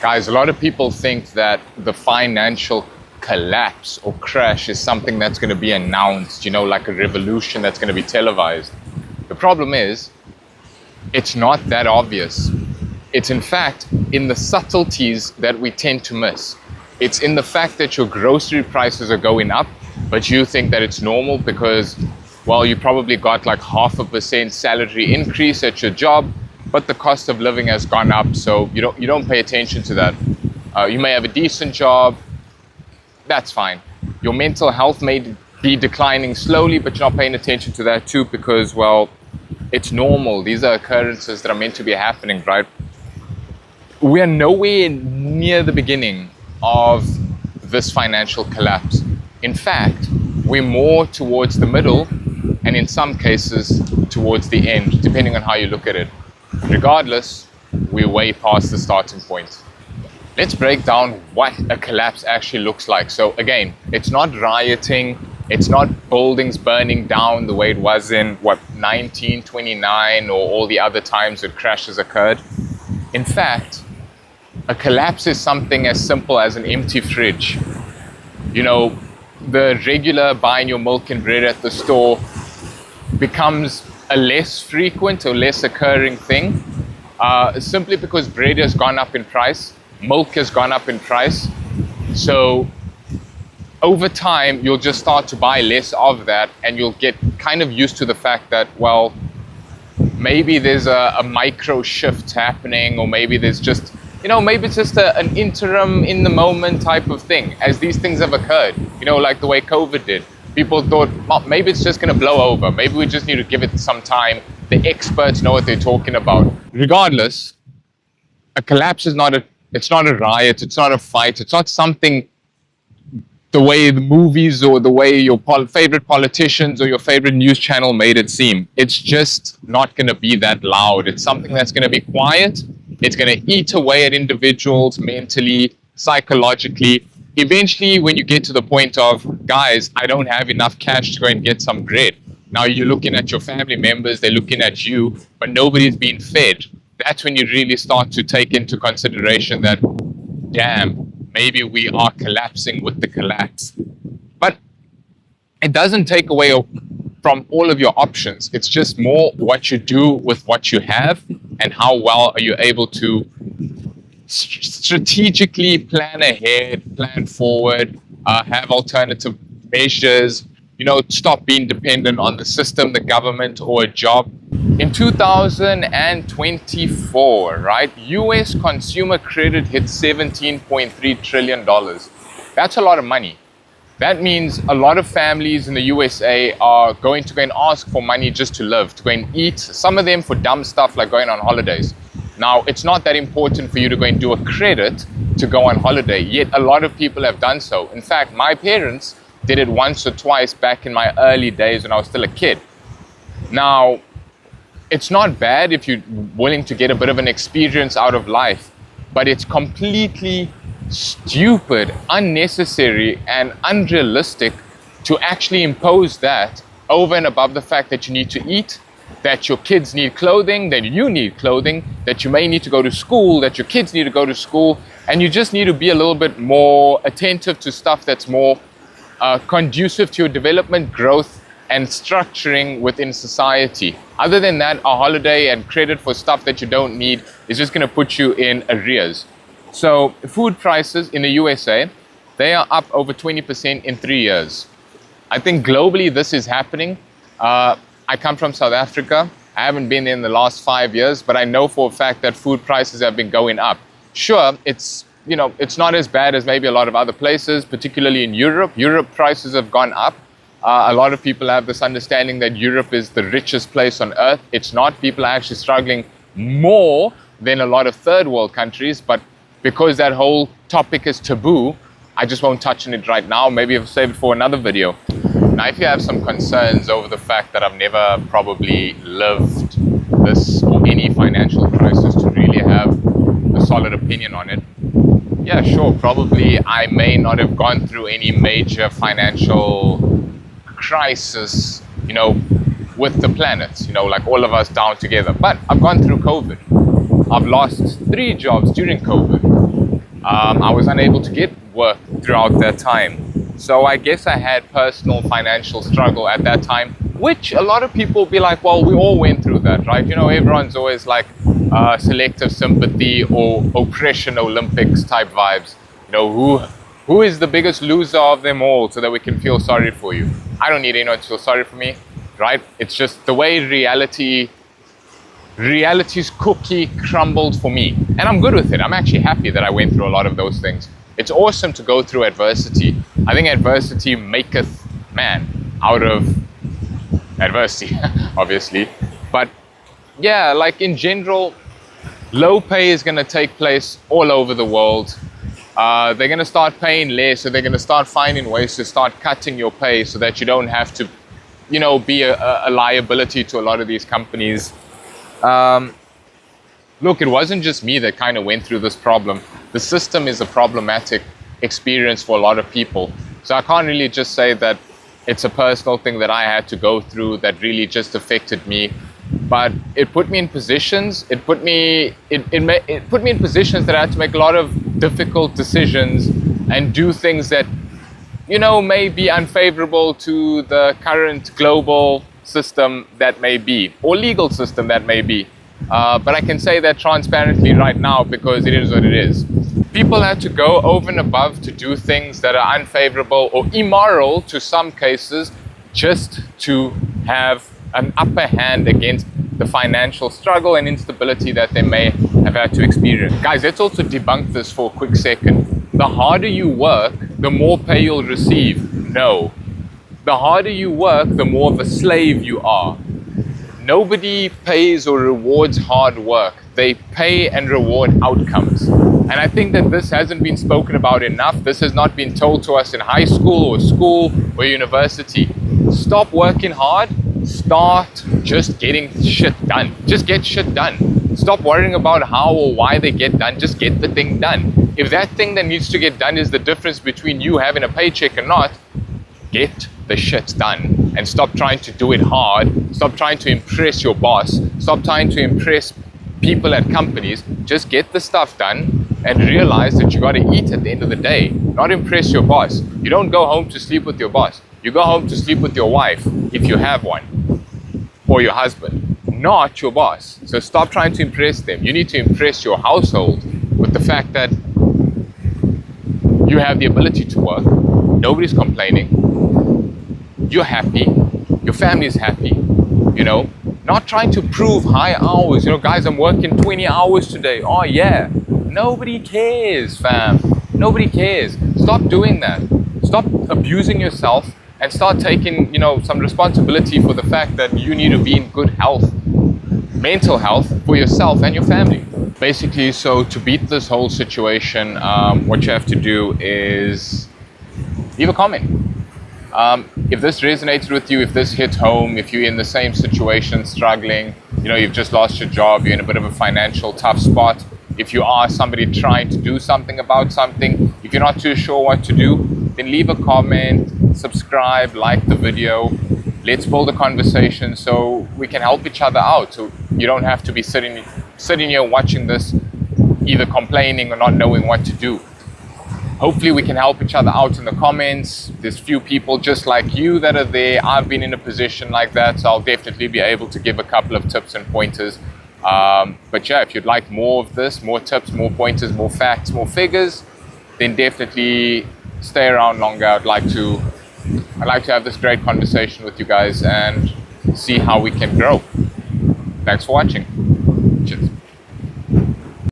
Guys, a lot of people think that the financial collapse or crash is something that's going to be announced, like a revolution that's going to be televised. The problem is, it's not that obvious. It's in fact in the subtleties that we tend to miss. It's in the fact that your grocery prices are going up, but you think that it's normal because, well, you probably got like 0.5% salary increase at your job, but the cost of living has gone up, so you don't pay attention to that. You may have a decent job, that's fine. Your mental health may be declining slowly, but you're not paying attention to that too because, well, it's normal. These are occurrences that are meant to be happening, right? We are nowhere near the beginning of this financial collapse. In fact, we're more towards the middle and in some cases towards the end, depending on how you look at it. Regardless, we're way past the starting point. Let's break down what a collapse actually looks like. So again, it's not rioting, it's not buildings burning down the way it was in 1929 or all the other times that crashes occurred. In fact, a collapse is something as simple as an empty fridge. The regular buying your milk and bread at the store becomes a less frequent or less occurring thing, simply because bread has gone up in price, milk has gone up in price. So over time, you'll just start to buy less of that and you'll get kind of used to the fact that, well, maybe there's a micro shift happening, or maybe there's just, maybe it's just an interim in the moment type of thing, as these things have occurred, like the way COVID did. People thought, well, maybe it's just going to blow over. Maybe we just need to give it some time. The experts know what they're talking about. Regardless, a collapse is it's not a riot. It's not a fight. It's not something the way the movies or the way your favorite politicians or your favorite news channel made it seem. It's just not going to be that loud. It's something that's going to be quiet. It's going to eat away at individuals mentally, psychologically. Eventually, when you get to the point of, guys, I don't have enough cash to go and get some bread. Now you're looking at your family members, they're looking at you, but nobody's being fed. That's when you really start to take into consideration that, damn, maybe we are collapsing with the collapse. But it doesn't take away from all of your options. It's just more what you do with what you have and how well are you able to strategically plan ahead, plan forward, have alternative measures, stop being dependent on the system, the government, or a job. In 2024, right, US consumer credit hit $17.3 trillion. That's a lot of money. That means a lot of families in the USA are going to go and ask for money just to live, to go and eat, some of them for dumb stuff like going on holidays. Now, it's not that important for you to go and do a credit to go on holiday, yet a lot of people have done so. In fact, my parents did it once or twice back in my early days when I was still a kid. Now, it's not bad if you're willing to get a bit of an experience out of life, but it's completely stupid, unnecessary, and unrealistic to actually impose that over and above the fact that you need to eat, that your kids need clothing, that you need clothing, that you may need to go to school, that your kids need to go to school, and you just need to be a little bit more attentive to stuff that's more conducive to your development, growth, and structuring within society. Other than that, a holiday and credit for stuff that you don't need is just going to put you in arrears. So food prices in the USA, they are up over 20% in 3 years. I think globally this is happening. I come from South Africa. I haven't been there in the last 5 years, but I know for a fact that food prices have been going up. Sure, it's not as bad as maybe a lot of other places, particularly in Europe. Europe prices have gone up. A lot of people have this understanding that Europe is the richest place on earth. It's not. People are actually struggling more than a lot of third world countries, but because that whole topic is taboo, I just won't touch on it right now. Maybe I'll save it for another video. Now, if you have some concerns over the fact that I've never probably lived this or any financial crisis to really have a solid opinion on it, yeah, sure, probably I may not have gone through any major financial crisis, with the planet, like all of us down together. But I've gone through COVID. I've lost 3 jobs during COVID. I was unable to get work throughout that time. So I guess I had personal financial struggle at that time, which a lot of people be like, well, we all went through that, right? You know, everyone's always like selective sympathy or oppression Olympics type vibes. You know, who is the biggest loser of them all so that we can feel sorry for you? I don't need anyone to feel sorry for me, right? It's just the way reality's cookie crumbled for me. And I'm good with it. I'm actually happy that I went through a lot of those things. It's awesome to go through adversity. I think adversity maketh man out of adversity, obviously. But yeah, like in general, low pay is going to take place all over the world. They're going to start paying less, so they're going to start finding ways to start cutting your pay so that you don't have to, you know, be a liability to a lot of these companies. Look, it wasn't just me that kind of went through this problem. The system is a problematic experience for a lot of people. So I can't really just say that it's a personal thing that I had to go through that really just affected me. But it put me in positions. It put me in positions that I had to make a lot of difficult decisions and do things that, you know, may be unfavorable to the current global system that may be, or legal system that may be. But I can say that transparently right now because it is what it is. People had to go over and above to do things that are unfavorable or immoral to some cases just to have an upper hand against the financial struggle and instability that they may have had to experience. Guys, let's also debunk this for a quick second. The harder you work, the more pay you'll receive. No. The harder you work, the more of a slave you are. Nobody pays or rewards hard work. They pay and reward outcomes. And I think that this hasn't been spoken about enough. This has not been told to us in high school or university. Stop working hard. Start just getting shit done. Just get shit done. Stop worrying about how or why they get done. Just get the thing done. If that thing that needs to get done is the difference between you having a paycheck or not, get the shit done and stop trying to do it hard. Stop trying to impress your boss. Stop trying to impress people at companies. Just get the stuff done and realize that you got to eat at the end of the day, not impress your boss. You don't go home to sleep with your boss. You go home to sleep with your wife, if you have one, or your husband, not your boss. So stop trying to impress them. You need to impress your household with the fact that you have the ability to work. Nobody's complaining. You're happy. Your family is happy. You know, not trying to prove high hours. You know, guys, I'm working 20 hours today. Oh, yeah. Nobody cares, fam. Nobody cares. Stop doing that. Stop abusing yourself and start taking, you know, some responsibility for the fact that you need to be in good health, mental health for yourself and your family. Basically, so to beat this whole situation, what you have to do is leave a comment. If this resonated with you, if this hit home, if you're in the same situation, struggling, you know, you've just lost your job, you're in a bit of a financial tough spot, if you are somebody trying to do something about something, if you're not too sure what to do, then leave a comment, subscribe, like the video. Let's build a conversation so we can help each other out. So you don't have to be sitting here watching this, either complaining or not knowing what to do. Hopefully we can help each other out in the comments. There's few people just like you that are there. I've been in a position like that, so I'll definitely be able to give a couple of tips and pointers. But yeah, if you'd like more of this, more tips, more pointers, more facts, more figures, then definitely stay around longer. I'd like to have this great conversation with you guys and see how we can grow. Thanks for watching.